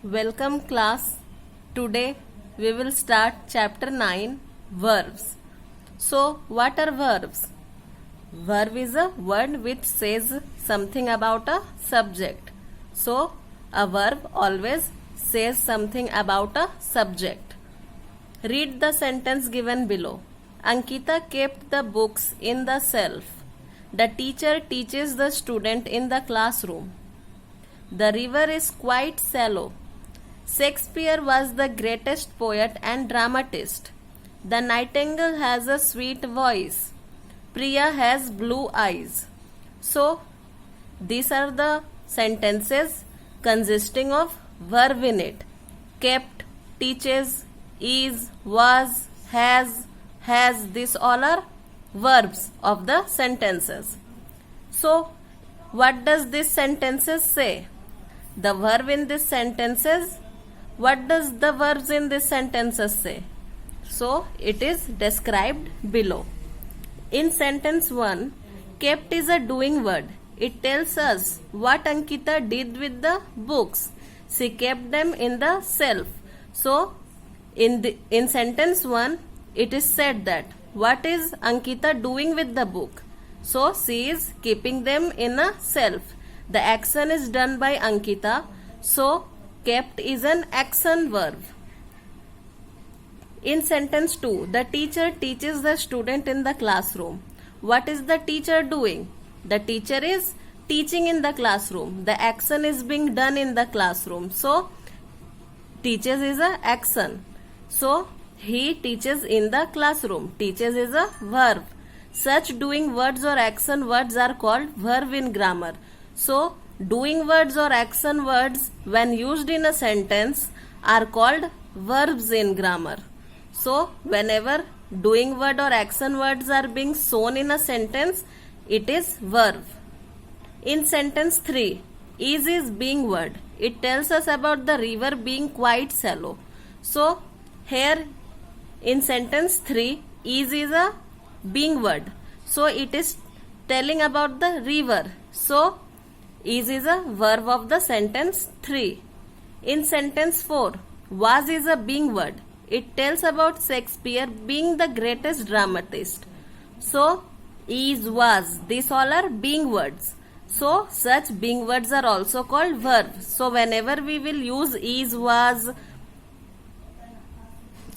Welcome class. Today we will start chapter 9 verbs. So what are verbs? Verb is a word which says something about a subject. So a verb always says something about a subject. Read the sentence given below. Ankita kept the books in the shelf. The teacher teaches the student in the classroom. The river is quite shallow. Shakespeare was the greatest poet and dramatist. The nightingale has a sweet voice. Priya has blue eyes. So, these are the sentences consisting of verb in it. Kept, teaches, is, was, has. These all are verbs of the sentences. So, what does these sentences say? The verb in these sentences, what does the verbs in these sentences say? So, it is described below. In sentence 1, kept is a doing word. It tells us what Ankita did with the books. She kept them in the shelf. So, in sentence 1, it is said that what is Ankita doing with the book? So, she is keeping them in a shelf. The action is done by Ankita. So, kept is an action verb. In sentence 2, the teacher teaches the student in the classroom. What is the teacher doing? The teacher is teaching in the classroom. The action is being done in the classroom. So, teaches is a action. So, he teaches in the classroom. Teaches is a verb. Such doing words or action words are called verb in grammar. So, doing words or action words when used in a sentence are called verbs in grammar. So, whenever doing word or action words are being shown in a sentence, it is verb. In sentence 3, is being word. It tells us about the river being quite shallow. So, here in sentence 3, is a being word. So, it is telling about the river. So, is a verb of the sentence 3. In sentence 4, was is a being word. It tells about Shakespeare being the greatest dramatist. So, is, was, these all are being words. So, such being words are also called verbs. So, whenever we will use is, was,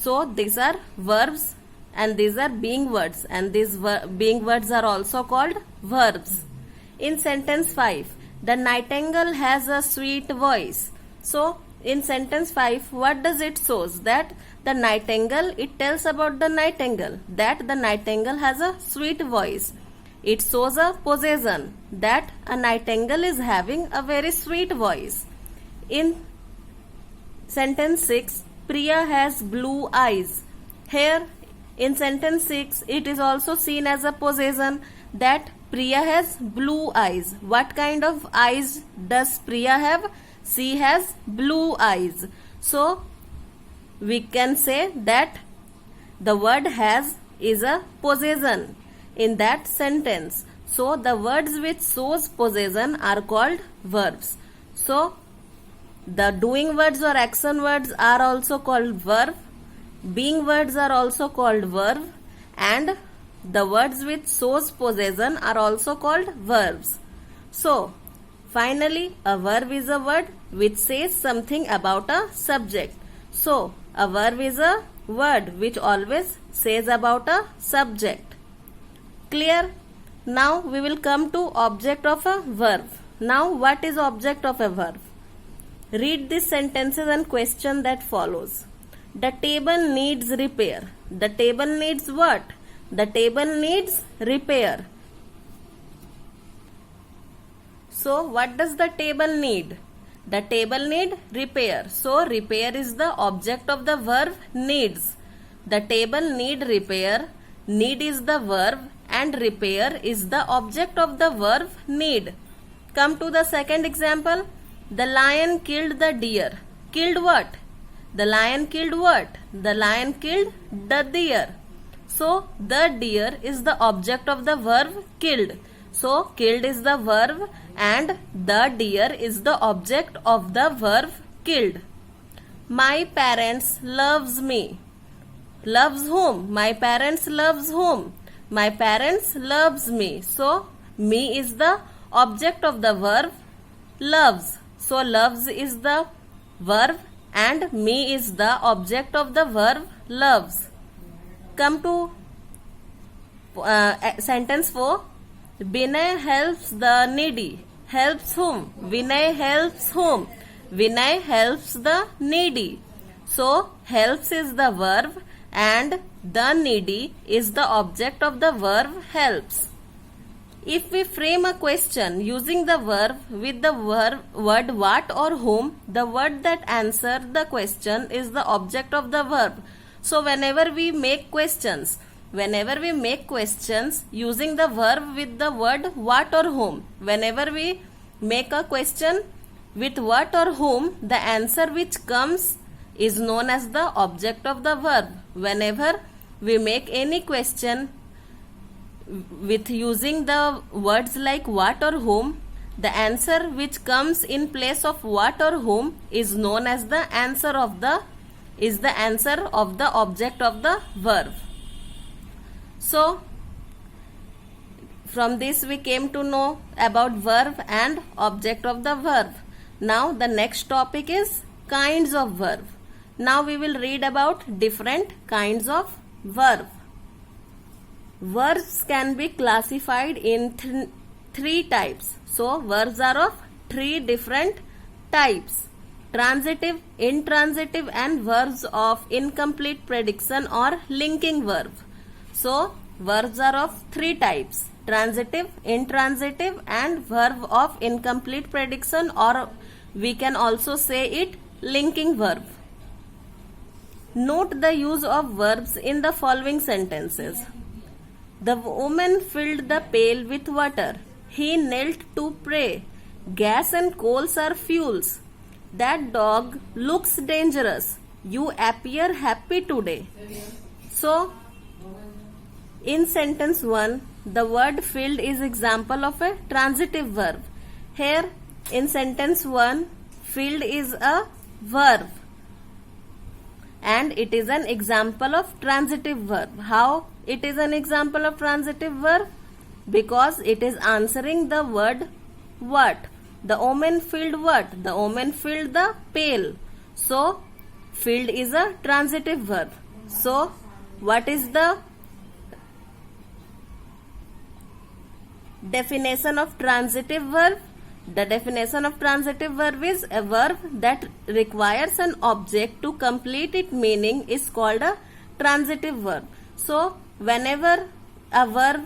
so these are verbs and these are being words, and these being words are also called verbs. In sentence 5, the nightingale has a sweet voice. So, in sentence 5, what does it shows? That the nightingale, it tells about the nightingale, that the nightingale has a sweet voice. It shows a possession, that a nightingale is having a very sweet voice. In sentence 6, Priya has blue eyes. Here, in sentence 6, it is also seen as a possession that Priya has blue eyes. What kind of eyes does Priya have? She has blue eyes. So, we can say that the word has is a possession in that sentence. So, the words which shows possession are called verbs. So, the doing words or action words are also called verb. Being words are also called verb, and the words which shows possession are also called verbs. So, finally, a verb is a word which says something about a subject. So, a verb is a word which always says about a subject. Clear? Now, we will come to object of a verb. Now, what is object of a verb? Read these sentences and question that follows. The table needs repair. The table needs what? The table needs repair. So, what does the table need? The table need repair. So, repair is the object of the verb needs. The table need repair. Need is the verb and repair is the object of the verb need. Come to the second example. The lion killed the deer. Killed what? The lion killed what? The lion killed the deer. So, the deer is the object of the verb killed. So, killed is the verb and the deer is the object of the verb killed. My parents loves me. Loves whom? My parents loves whom? My parents loves me. So, me is the object of the verb loves. So, loves is the verb and me is the object of the verb loves. Come to sentence 4. Binay helps the needy. Helps whom? Vinay helps whom? Vinay helps the needy. So, helps is the verb and the needy is the object of the verb helps. If we frame a question using the verb with the word what or whom, the word that answers the question is the object of the verb. So whenever we make questions using the verb with the word what or whom, whenever we make a question with what or whom, the answer which comes is known as the object of the verb. Whenever we make any question with using the words like what or whom, the answer which comes in place of what or whom is known as the answer of the object of the verb. So from this we came to know about verb and object of the verb. Now the next topic is kinds of verb. Now we will read about different kinds of verb. Verbs can be classified in three types. So, verbs are of three different types: transitive, intransitive, and verbs of incomplete prediction or linking verb. So, verbs are of three types: transitive, intransitive, and verb of incomplete prediction, or we can also say it linking verb. Note the use of verbs in the following sentences. The woman filled the pail with water. He knelt to pray. Gas and coals are fuels. That dog looks dangerous. You appear happy today. So, in sentence 1, the word filled is example of a transitive verb. Here, in sentence 1, filled is a verb and it is an example of transitive verb. How it is an example of transitive verb? Because it is answering the word what. The woman filled what? The woman filled the pail. So, filled is a transitive verb. So, what is the definition of transitive verb? The definition of transitive verb is a verb that requires an object to complete its meaning is called a transitive verb. So, whenever a verb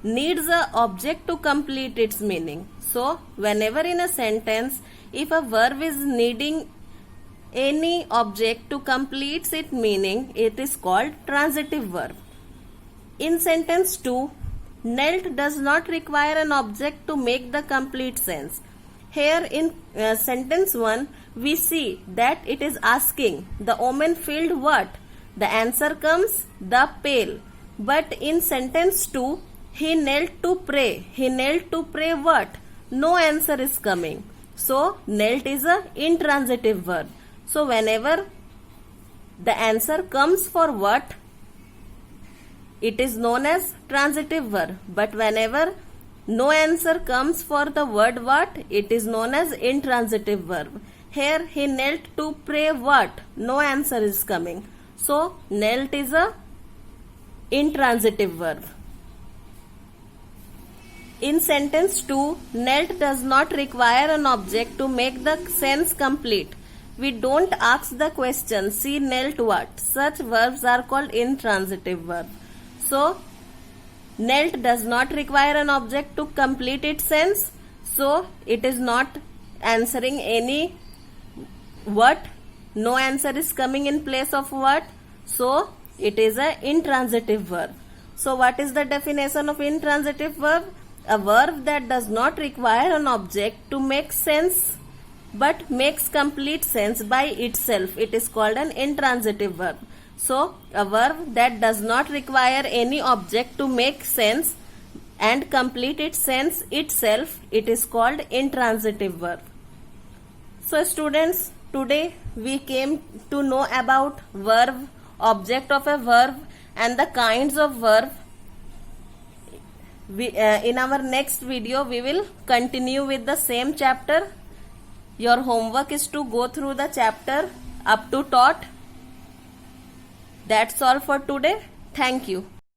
needs an object to complete its meaning. So, whenever in a sentence, if a verb is needing any object to complete its meaning, it is called transitive verb. In sentence 2, knelt does not require an object to make the complete sense. Here in sentence 1, we see that it is asking, the woman filled what? The answer comes, the pail. But in sentence 2, he knelt to pray. He knelt to pray what? No answer is coming. So, knelt is a intransitive verb. So, whenever the answer comes for what, it is known as transitive verb. But whenever no answer comes for the word what, it is known as intransitive verb. Here, he knelt to pray what? No answer is coming. So, knelt is a intransitive verb. In sentence 2, knelt does not require an object to make the sense complete. We don't ask the question, she knelt what? Such verbs are called intransitive verb. So, knelt does not require an object to complete its sense. So, it is not answering any what. No answer is coming in place of what. So, it is an intransitive verb. So, what is the definition of intransitive verb? A verb that does not require an object to make sense but makes complete sense by itself. It is called an intransitive verb. So, a verb that does not require any object to make sense and complete its sense itself, it is called intransitive verb. So, students, Today we came to know about verb, object of a verb, and the kinds of verb. In our next video we will continue with the same chapter. Your homework is to go through the chapter up to taught. That's all for today. Thank you.